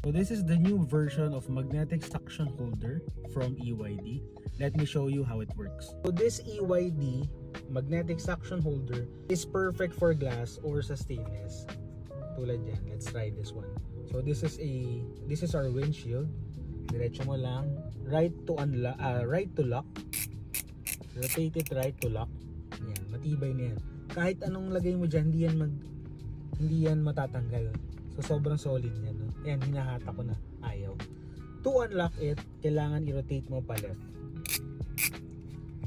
So this is the new version of magnetic suction holder from EYD. Let me show you how it works. So this EYD magnetic suction holder is perfect for glass or sa stainless. Tulad yan. Let's try this one. So this is our windshield. Diretso mo lang, right to lock. Rotate it right to lock. Yan, matibay na yan. Kahit anong lagay mo dyan, hindi yan matatanggal. So sobrang solid yan, no? Ayan, hinahata ko na. Ayaw. To unlock it, kailangan i-rotate mo pa left.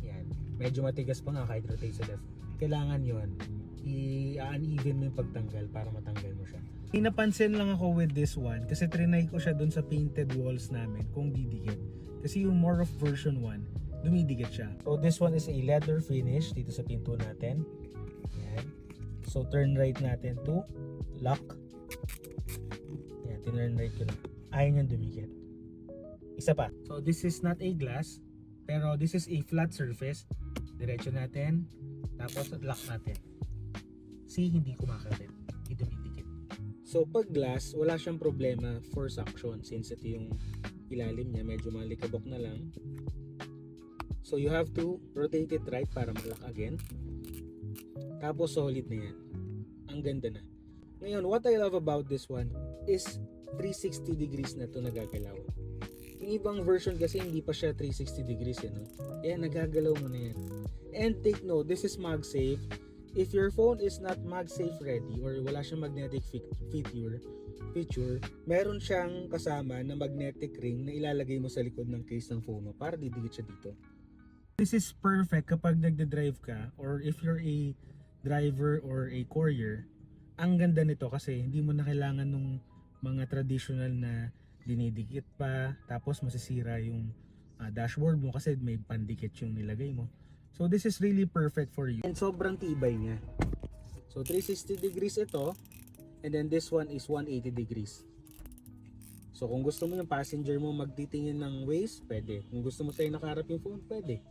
Yan. Medyo matigas pa nga kahit rotate sa left. Kailangan yon i-uneven mo yung pagtanggal para matanggal mo siya. Napansin lang ako with this one kasi trinay ko siya dun sa painted walls namin kung didikit. Kasi yung more of version 1, dumidikit siya. So this one is a leather finish dito sa pinto natin. Yan. So turn right natin to lock. Yan, tinurn right ko na. Ayaw niyang dumikit. Isa pa. So this is not a glass, pero this is a flat surface. Diretso natin, tapos lock natin. See, hindi kumakabit. Hindi dumidikit. So pag glass, wala siyang problema for suction since ito yung ilalim niya, medyo malikabok na lang. So you have to rotate it right para ma-lock again. Tapos solid na yan. Ang ganda na. Ngayon, what I love about this one is 360 degrees na ito nagagalaw. Yung ibang version kasi hindi pa siya 360 degrees, no? Ayan, nagagalaw mo na yan. And take note, this is MagSafe. If your phone is not MagSafe ready or wala siyang magnetic feature, meron siyang kasama na magnetic ring na ilalagay mo sa likod ng case ng phone mo para didikit siya dito. This is perfect kapag nagde-drive ka or if you're a driver or a courier. Ang ganda nito kasi hindi mo na kailangan ng mga traditional na dinidikit pa tapos masisira yung dashboard mo kasi may pandikit yung nilagay mo. So this is really perfect for you. And sobrang tibay niya. So 360 degrees ito. And then this one is 180 degrees. So kung gusto mo yung passenger mo magtitingin ng ways, pwede. Kung gusto mo sa'yo nakaharap yung phone, pwede.